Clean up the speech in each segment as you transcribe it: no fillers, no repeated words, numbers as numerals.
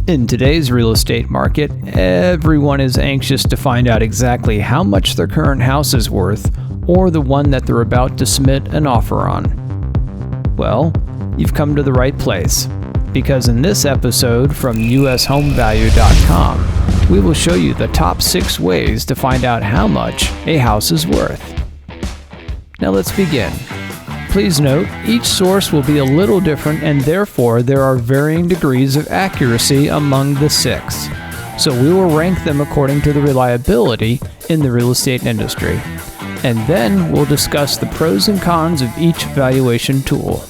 In today's real estate market, everyone is anxious to find out exactly how much their current house is worth or the one that they're about to submit an offer on. Well, you've come to the right place, because in this episode from ushomevalue.com, we will show you the top 6 ways to find out how much a house is worth. Now let's begin. Please note, each source will be a little different and therefore there are varying degrees of accuracy among the 6. So we will rank them according to the reliability in the real estate industry. And then we'll discuss the pros and cons of each valuation tool.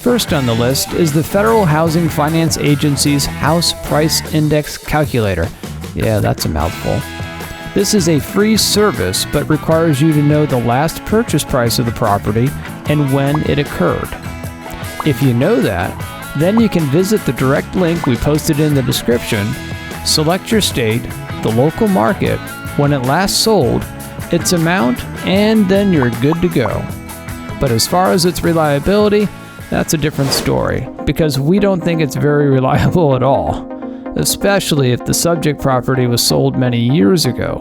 First on the list is the Federal Housing Finance Agency's House Price Index Calculator. Yeah, that's a mouthful. This is a free service, but requires you to know the last purchase price of the property and when it occurred. If you know that, then you can visit the direct link we posted in the description, select your state, the local market, when it last sold, its amount, and then you're good to go. But as far as its reliability, that's a different story, because we don't think it's very reliable at all. Especially if the subject property was sold many years ago.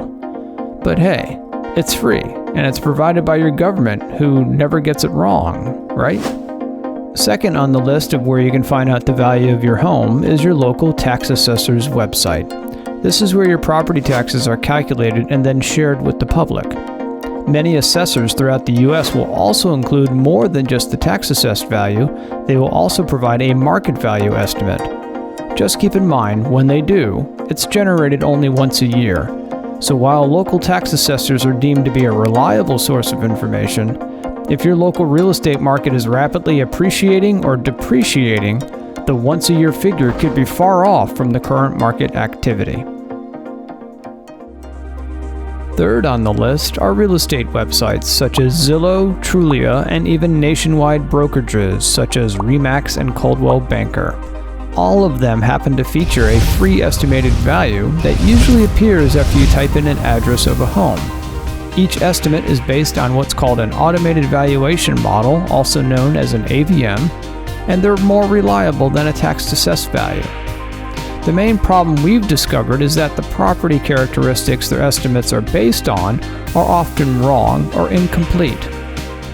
But hey, it's free, and it's provided by your government, who never gets it wrong, right? Second on the list of where you can find out the value of your home is your local tax assessor's website. This is where your property taxes are calculated and then shared with the public. Many assessors throughout the U.S. will also include more than just the tax assessed value. They will also provide a market value estimate. Just keep in mind, when they do, it's generated only once a year. So while local tax assessors are deemed to be a reliable source of information, if your local real estate market is rapidly appreciating or depreciating, the once-a-year figure could be far off from the current market activity. Third on the list are real estate websites such as Zillow, Trulia, and even nationwide brokerages such as RE/MAX and Coldwell Banker. All of them happen to feature a free estimated value that usually appears after you type in an address of a home. Each estimate is based on what's called an automated valuation model, also known as an AVM, and they're more reliable than a tax-assessed value. The main problem we've discovered is that the property characteristics their estimates are based on are often wrong or incomplete.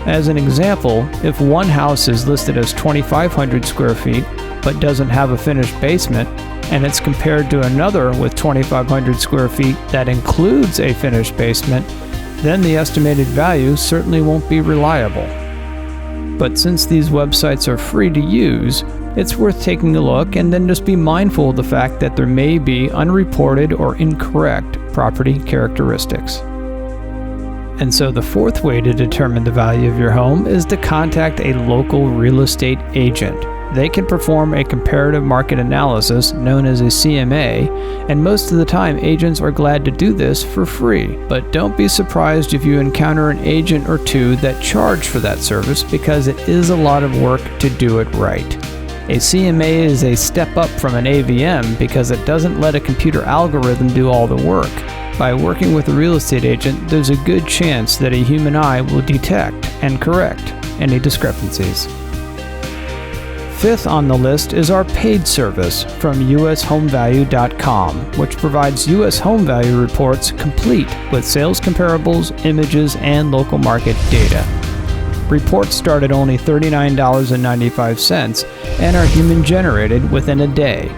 As an example, if one house is listed as 2,500 square feet, but doesn't have a finished basement, and it's compared to another with 2,500 square feet that includes a finished basement, then the estimated value certainly won't be reliable. But since these websites are free to use, it's worth taking a look, and then just be mindful of the fact that there may be unreported or incorrect property characteristics. And so the fourth way to determine the value of your home is to contact a local real estate agent. They can perform a comparative market analysis known as a CMA, and most of the time agents are glad to do this for free. But don't be surprised if you encounter an agent or two that charge for that service, because it is a lot of work to do it right. A CMA is a step up from an AVM because it doesn't let a computer algorithm do all the work. By working with a real estate agent, there's a good chance that a human eye will detect and correct any discrepancies. Fifth on the list is our paid service from ushomevalue.com, which provides U.S. home value reports complete with sales comparables, images, and local market data. Reports start at only $39.95 and are human-generated within a day.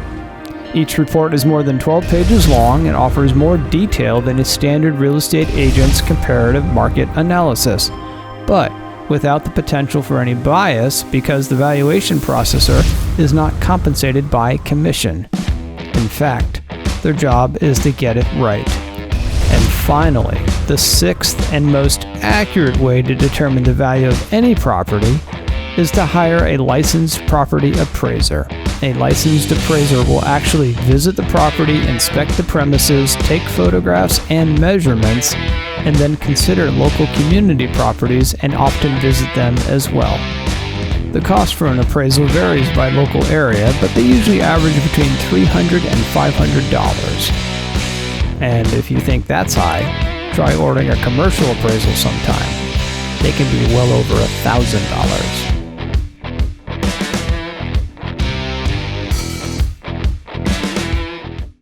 Each report is more than 12 pages long and offers more detail than a standard real estate agent's comparative market analysis, but without the potential for any bias because the valuation processor is not compensated by commission. In fact, their job is to get it right. And finally, the sixth and most accurate way to determine the value of any property is to hire a licensed property appraiser. A licensed appraiser will actually visit the property, inspect the premises, take photographs and measurements, and then consider local community properties and often visit them as well. The cost for an appraisal varies by local area, but they usually average between $300 and $500. And if you think that's high, try ordering a commercial appraisal sometime. They can be well over $1,000.